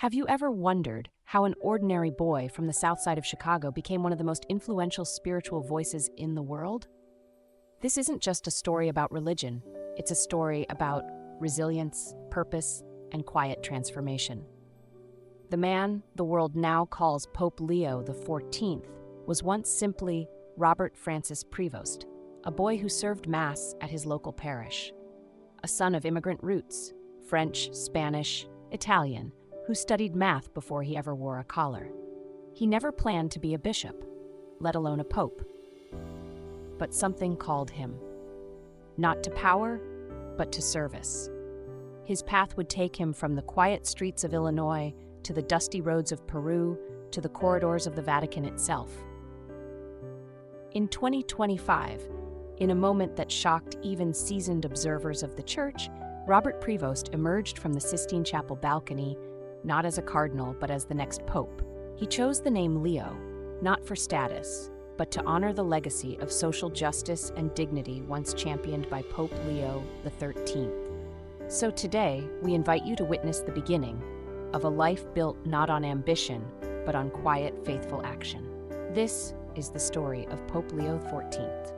Have you ever wondered how an ordinary boy from the south side of Chicago became one of the most influential spiritual voices in the world? This isn't just a story about religion, it's a story about resilience, purpose, and quiet transformation. The man the world now calls Pope Leo XIV was once simply Robert Francis Prevost, a boy who served Mass at his local parish. A son of immigrant roots, French, Spanish, Italian, who studied math before he ever wore a collar. He never planned to be a bishop, let alone a pope. But something called him. Not to power, but to service. His path would take him from the quiet streets of Illinois to the dusty roads of Peru to the corridors of the Vatican itself. In 2025, in a moment that shocked even seasoned observers of the church, Robert Prevost emerged from the Sistine Chapel balcony not as a cardinal, but as the next pope. He chose the name Leo, not for status, but to honor the legacy of social justice and dignity once championed by Pope Leo XIII. So today, we invite you to witness the beginning of a life built not on ambition, but on quiet, faithful action. This is the story of Pope Leo XIV.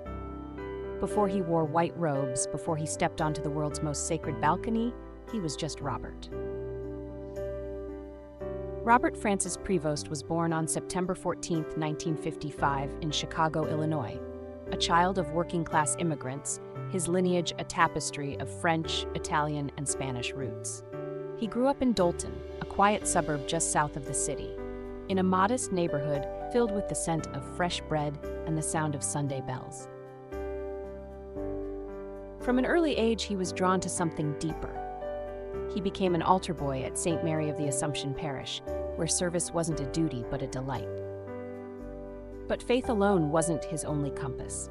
Before he wore white robes, before he stepped onto the world's most sacred balcony, he was just Robert. Robert Francis Prevost was born on September 14, 1955, in Chicago, Illinois. A child of working-class immigrants, his lineage a tapestry of French, Italian, and Spanish roots. He grew up in Dolton, a quiet suburb just south of the city, in a modest neighborhood filled with the scent of fresh bread and the sound of Sunday bells. From an early age, he was drawn to something deeper. He became an altar boy at St. Mary of the Assumption Parish, where service wasn't a duty but a delight. But faith alone wasn't his only compass.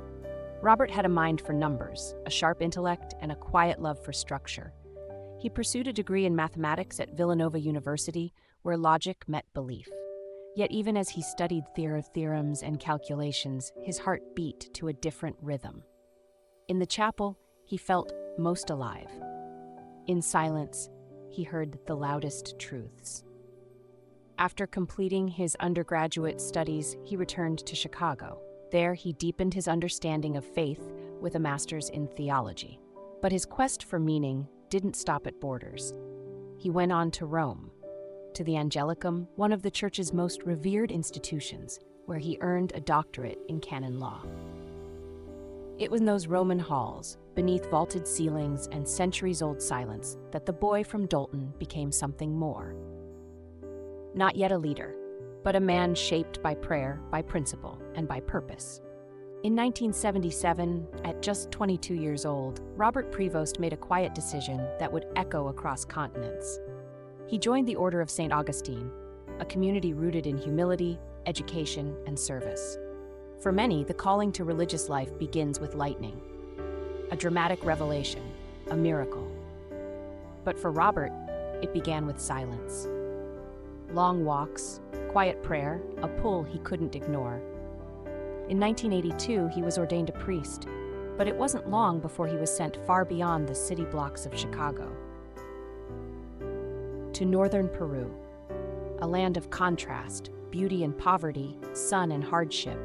Robert had a mind for numbers, a sharp intellect, and a quiet love for structure. He pursued a degree in mathematics at Villanova University, where logic met belief. Yet even as he studied theorems and calculations, his heart beat to a different rhythm. In the chapel, he felt most alive. In silence, he heard the loudest truths. After completing his undergraduate studies, he returned to Chicago. There, he deepened his understanding of faith with a master's in theology. But his quest for meaning didn't stop at borders. He went on to Rome, to the Angelicum, one of the church's most revered institutions, where he earned a doctorate in canon law. It was in those Roman halls, beneath vaulted ceilings and centuries-old silence, that the boy from Dolton became something more. Not yet a leader, but a man shaped by prayer, by principle, and by purpose. In 1977, at just 22 years old, Robert Prevost made a quiet decision that would echo across continents. He joined the Order of St. Augustine, a community rooted in humility, education, and service. For many, the calling to religious life begins with lightning, a dramatic revelation, a miracle. But for Robert, it began with silence. Long walks, quiet prayer, a pull he couldn't ignore. In 1982, he was ordained a priest, but it wasn't long before he was sent far beyond the city blocks of Chicago. To northern Peru, a land of contrast, beauty and poverty, sun and hardship.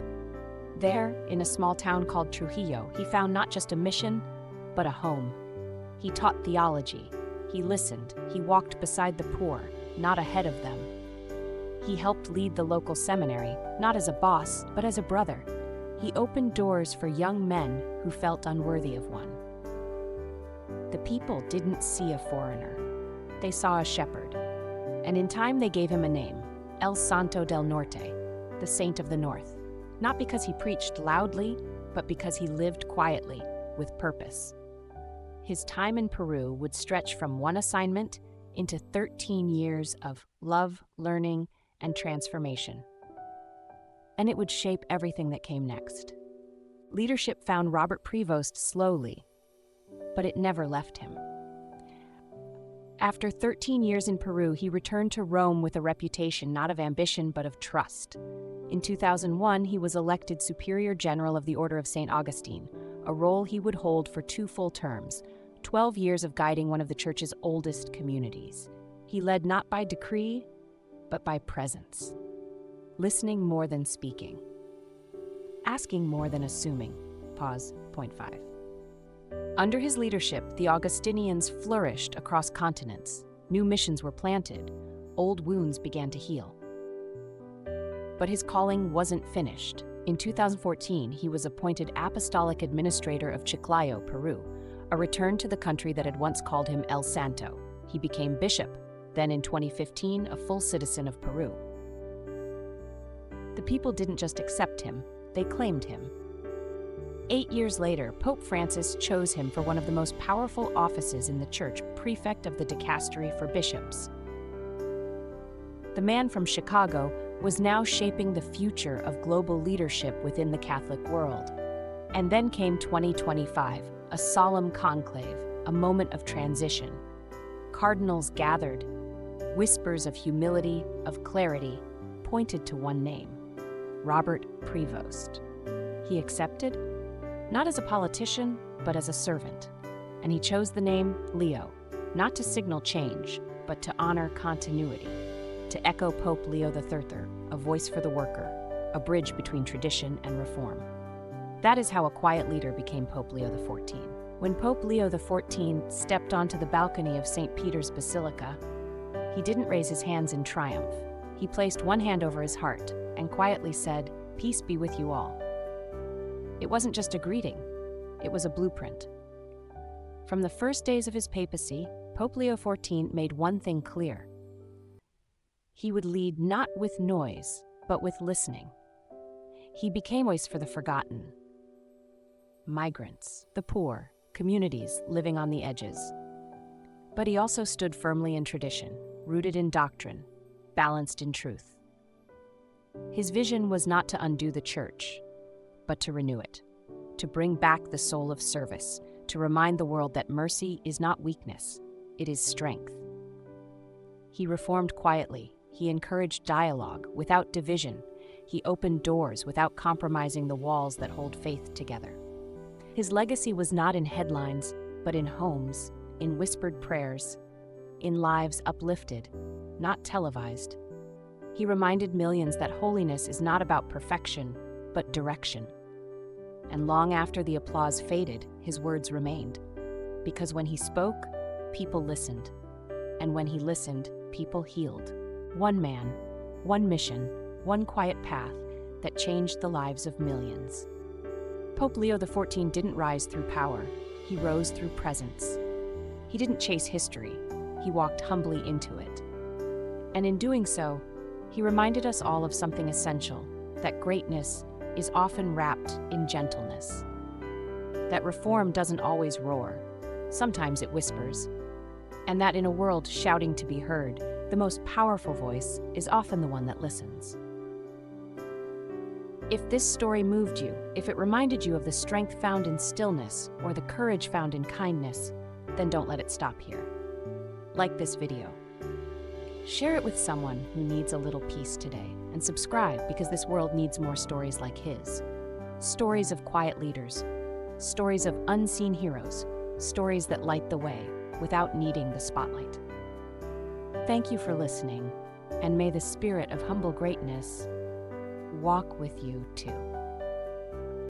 There, in a small town called Trujillo, he found not just a mission, but a home. He taught theology, he listened, he walked beside the poor, not ahead of them. He helped lead the local seminary, not as a boss, but as a brother. He opened doors for young men who felt unworthy of one. The people didn't see a foreigner. They saw a shepherd. And in time they gave him a name, El Santo del Norte, the Saint of the North. Not because he preached loudly, but because he lived quietly, with purpose. His time in Peru would stretch from one assignment into 13 years of love, learning, and transformation. And it would shape everything that came next. Leadership found Robert Prevost slowly, but it never left him. After 13 years in Peru, he returned to Rome with a reputation not of ambition but of trust. In 2001, he was elected Superior General of the Order of St. Augustine, a role he would hold for 2 full terms, 12 years of guiding one of the Church's oldest communities. He led not by decree, but by presence. Listening more than speaking. Asking more than assuming. Pause. Point 5. Under his leadership, the Augustinians flourished across continents. New missions were planted. Old wounds began to heal. But his calling wasn't finished. In 2014, he was appointed Apostolic Administrator of Chiclayo, Peru, a return to the country that had once called him El Santo. He became bishop, then in 2015, a full citizen of Peru. The people didn't just accept him, they claimed him. 8 years later, Pope Francis chose him for one of the most powerful offices in the Church, prefect of the dicastery for bishops. The man from Chicago was now shaping the future of global leadership within the Catholic world. And then came 2025, a solemn conclave, a moment of transition. Cardinals gathered. Whispers of humility, of clarity, pointed to one name: Robert Prevost. He accepted, not as a politician, but as a servant. And he chose the name Leo, not to signal change, but to honor continuity, to echo Pope Leo XIV, a voice for the worker, a bridge between tradition and reform. That is how a quiet leader became Pope Leo XIV. When Pope Leo XIV stepped onto the balcony of St. Peter's Basilica, he didn't raise his hands in triumph. He placed one hand over his heart and quietly said, "Peace be with you all." It wasn't just a greeting, it was a blueprint. From the first days of his papacy, Pope Leo XIV made one thing clear. He would lead not with noise, but with listening. He became a voice for the forgotten. Migrants, the poor, communities living on the edges. But he also stood firmly in tradition, rooted in doctrine, balanced in truth. His vision was not to undo the Church, but to renew it, to bring back the soul of service, to remind the world that mercy is not weakness, it is strength. He reformed quietly, he encouraged dialogue without division, he opened doors without compromising the walls that hold faith together. His legacy was not in headlines, but in homes, in whispered prayers, in lives uplifted, not televised. He reminded millions that holiness is not about perfection, but direction. And long after the applause faded, his words remained. Because when he spoke, people listened. And when he listened, people healed. One man, one mission, one quiet path that changed the lives of millions. Pope Leo XIV didn't rise through power, he rose through presence. He didn't chase history, he walked humbly into it. And in doing so, he reminded us all of something essential, that greatness is often wrapped in gentleness. That reform doesn't always roar, sometimes it whispers. And that in a world shouting to be heard, the most powerful voice is often the one that listens. If this story moved you, if it reminded you of the strength found in stillness or the courage found in kindness, then don't let it stop here. Like this video. Share it with someone who needs a little peace today, and subscribe because this world needs more stories like his. Stories of quiet leaders, stories of unseen heroes, stories that light the way without needing the spotlight. Thank you for listening, and may the spirit of humble greatness walk with you too.